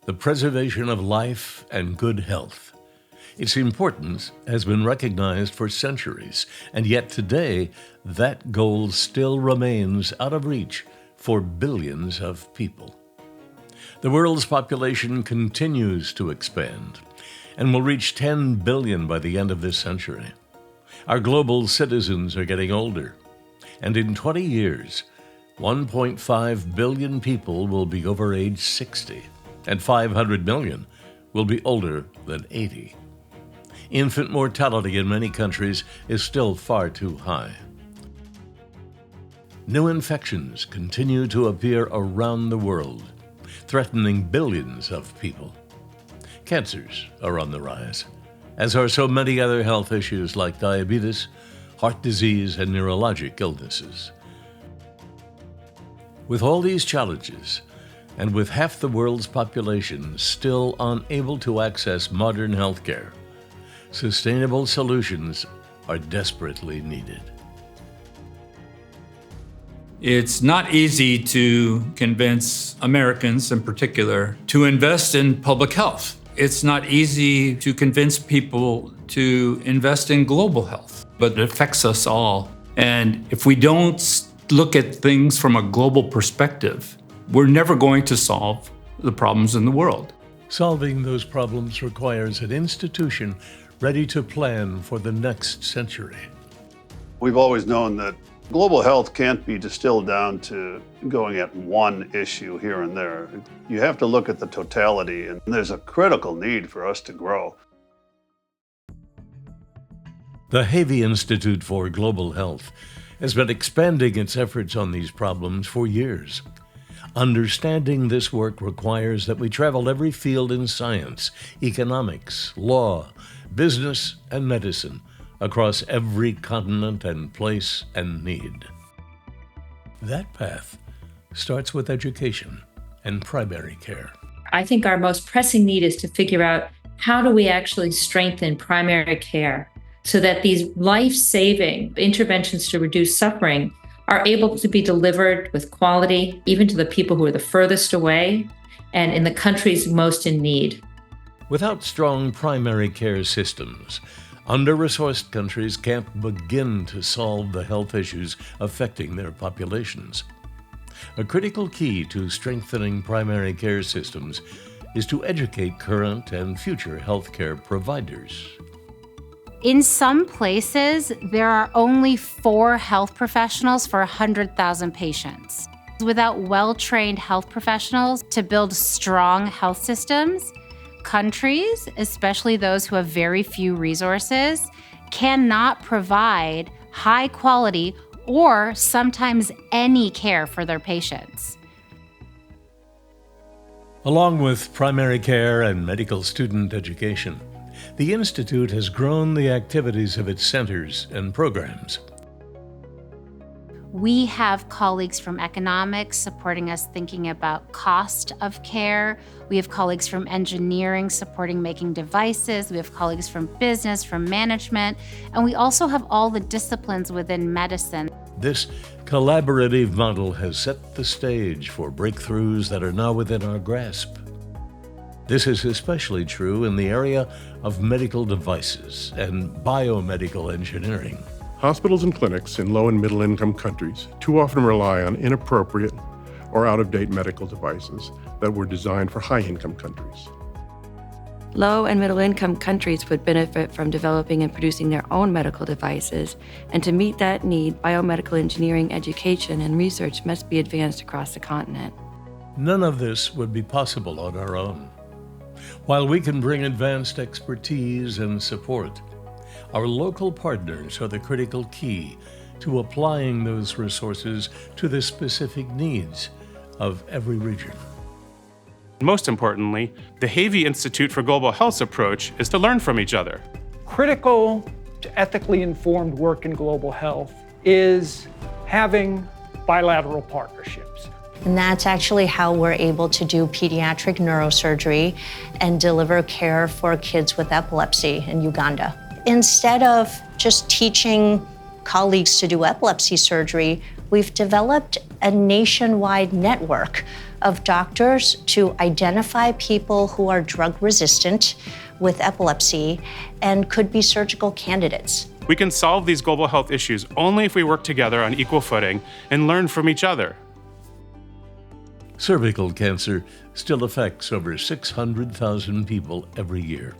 the preservation of life and good health. Its importance has been recognized for centuries, and yet today, that goal still remains out of reach for billions of people. The world's population continues to expand and will reach 10 billion by the end of this century. Our global citizens are getting older, and in 20 years, 1.5 billion people will be over age 60, and 500 million will be older than 80. Infant mortality in many countries is still far too high. New infections continue to appear around the world, threatening billions of people. Cancers are on the rise, as are so many other health issues like diabetes, heart disease, and neurologic illnesses. With all these challenges, and with half the world's population still unable to access modern health care, sustainable solutions are desperately needed. It's not easy to convince Americans in particular to invest in public health. It's not easy to convince people to invest in global health, but it affects us all. And if we don't look at things from a global perspective, we're never going to solve the problems in the world. Solving those problems requires an institution ready to plan for the next century. We've always known that global health can't be distilled down to going at one issue here and there. You have to look at the totality, and there's a critical need for us to grow. The Havey Institute for Global Health has been expanding its efforts on these problems for years. Understanding this work requires that we travel every field in science, economics, law, business, and medicine across every continent and place and need. That path starts with education and primary care. I think our most pressing need is to figure out how do we actually strengthen primary care so that these life-saving interventions to reduce suffering are able to be delivered with quality, even to the people who are the furthest away and in the countries most in need. Without strong primary care systems, under-resourced countries can't begin to solve the health issues affecting their populations. A critical key to strengthening primary care systems is to educate current and future healthcare providers. In some places, there are only 4 health professionals for 100,000 patients. Without well-trained health professionals to build strong health systems, countries, especially those who have very few resources, cannot provide high quality or sometimes any care for their patients. Along with primary care and medical student education, the Institute has grown the activities of its centers and programs. We have colleagues from economics supporting us thinking about cost of care. We have colleagues from engineering supporting making devices. We have colleagues from business, from management, and we also have all the disciplines within medicine. This collaborative model has set the stage for breakthroughs that are now within our grasp. This is especially true in the area of medical devices and biomedical engineering. Hospitals and clinics in low and middle income countries too often rely on inappropriate or out-of-date medical devices that were designed for high-income countries. Low and middle income countries would benefit from developing and producing their own medical devices, and to meet that need, biomedical engineering education and research must be advanced across the continent. None of this would be possible on our own. While we can bring advanced expertise and support, our local partners are the critical key to applying those resources to the specific needs of every region. Most importantly, the Havey Institute for Global Health's approach is to learn from each other. Critical to ethically informed work in global health is having bilateral partnerships. And that's actually how we're able to do pediatric neurosurgery and deliver care for kids with epilepsy in Uganda. Instead of just teaching colleagues to do epilepsy surgery, we've developed a nationwide network of doctors to identify people who are drug resistant with epilepsy and could be surgical candidates. We can solve these global health issues only if we work together on equal footing and learn from each other. Cervical cancer still affects over 600,000 people every year,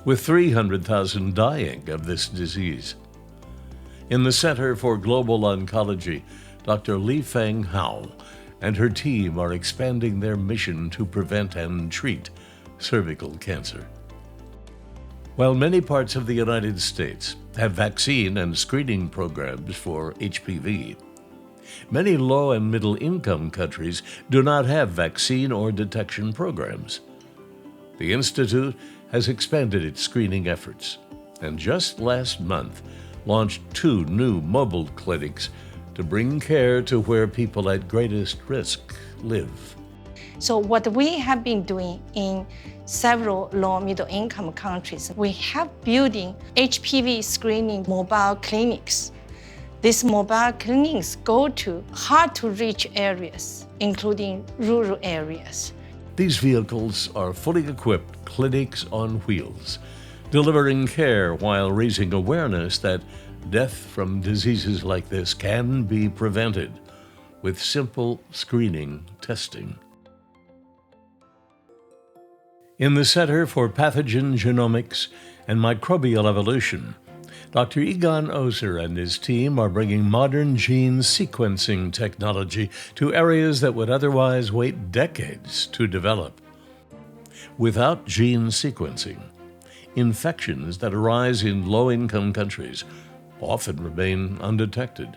with 300,000 dying of this disease. In the Center for Global Oncology, Dr. Li Feng Hao and her team are expanding their mission to prevent and treat cervical cancer. While many parts of the United States have vaccine and screening programs for HPV, many low and middle income countries do not have vaccine or detection programs. The Institute has expanded its screening efforts and just last month launched 2 new mobile clinics to bring care to where people at greatest risk live. So what we have been doing in several low and middle income countries, we have building HPV screening mobile clinics. These mobile clinics go to hard to reach areas, including rural areas. These vehicles are fully equipped clinics on wheels, delivering care while raising awareness that death from diseases like this can be prevented with simple screening testing. In the Center for Pathogen Genomics and Microbial Evolution, Dr. Egon Ozer and his team are bringing modern gene sequencing technology to areas that would otherwise wait decades to develop. Without gene sequencing, infections that arise in low-income countries often remain undetected,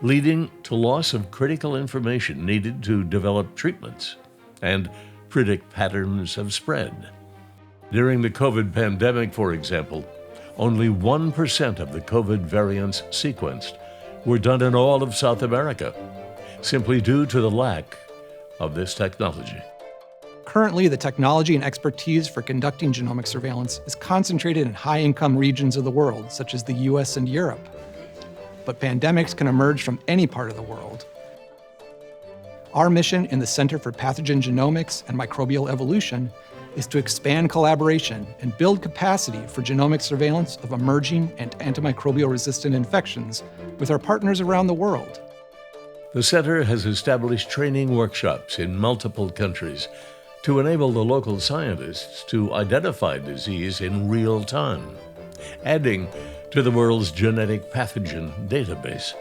leading to loss of critical information needed to develop treatments and predict patterns of spread. During the COVID pandemic, for example, only 1% of the COVID variants sequenced were done in all of South America, simply due to the lack of this technology. Currently, the technology and expertise for conducting genomic surveillance is concentrated in high-income regions of the world, such as the US and Europe. But pandemics can emerge from any part of the world. Our mission in the Center for Pathogen Genomics and Microbial Evolution is to expand collaboration and build capacity for genomic surveillance of emerging and antimicrobial-resistant infections with our partners around the world. The center has established training workshops in multiple countries to enable the local scientists to identify disease in real time, adding to the world's genetic pathogen database.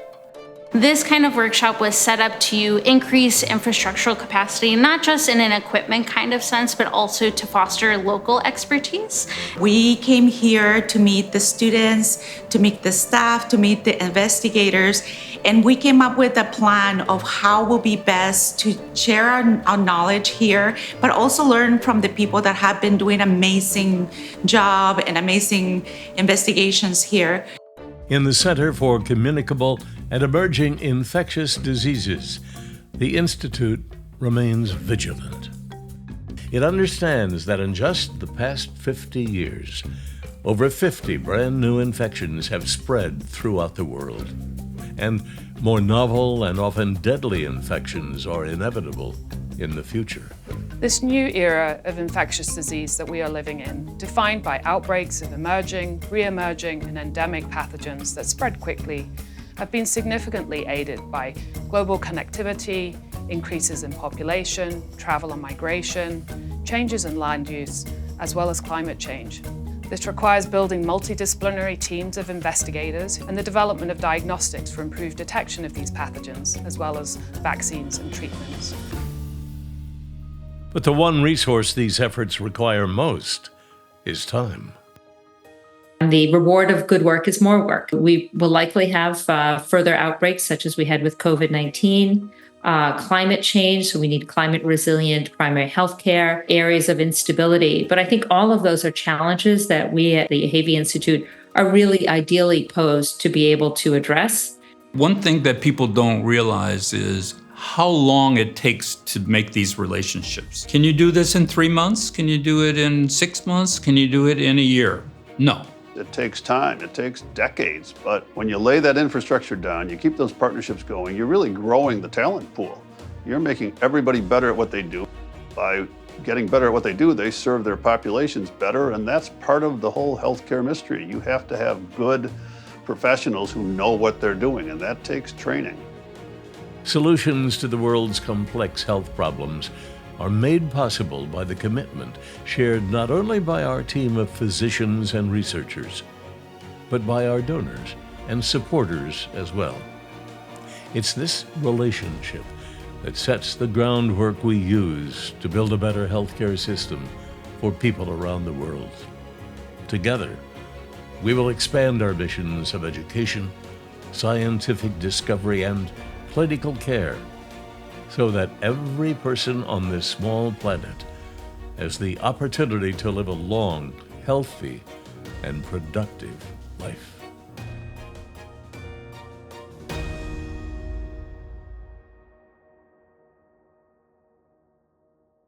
This kind of workshop was set up to increase infrastructural capacity, not just in an equipment kind of sense, but also to foster local expertise. We came here to meet the students, to meet the staff, to meet the investigators, and we came up with a plan of how will be best to share our knowledge here, but also learn from the people that have been doing amazing job and amazing investigations here. In the Center for Communicable and Emerging Infectious Diseases, the Institute remains vigilant. It understands that in just the past 50 years, over 50 brand new infections have spread throughout the world, and more novel and often deadly infections are inevitable in the future. This new era of infectious disease that we are living in, defined by outbreaks of emerging, re-emerging, and endemic pathogens that spread quickly, have been significantly aided by global connectivity, increases in population, travel and migration, changes in land use, as well as climate change. This requires building multidisciplinary teams of investigators and the development of diagnostics for improved detection of these pathogens, as well as vaccines and treatments. But the one resource these efforts require most is time. The reward of good work is more work. We will likely have further outbreaks, such as we had with COVID-19, climate change, so we need climate-resilient primary health care, areas of instability. But I think all of those are challenges that we at the Havey Institute are really ideally posed to be able to address. One thing that people don't realize is how long it takes to make these relationships. Can you do this in 3 months? Can you do it in 6 months? Can you do it in a year? No. It takes time, it takes decades, but when you lay that infrastructure down, you keep those partnerships going, you're really growing the talent pool. You're making everybody better at what they do. By getting better at what they do, they serve their populations better, and that's part of the whole healthcare mystery. You have to have good professionals who know what they're doing, and that takes training. Solutions to the world's complex health problems are made possible by the commitment shared not only by our team of physicians and researchers, but by our donors and supporters as well. It's this relationship that sets the groundwork we use to build a better healthcare system for people around the world. Together, we will expand our missions of education, scientific discovery, and clinical care, so that every person on this small planet has the opportunity to live a long, healthy, and productive life.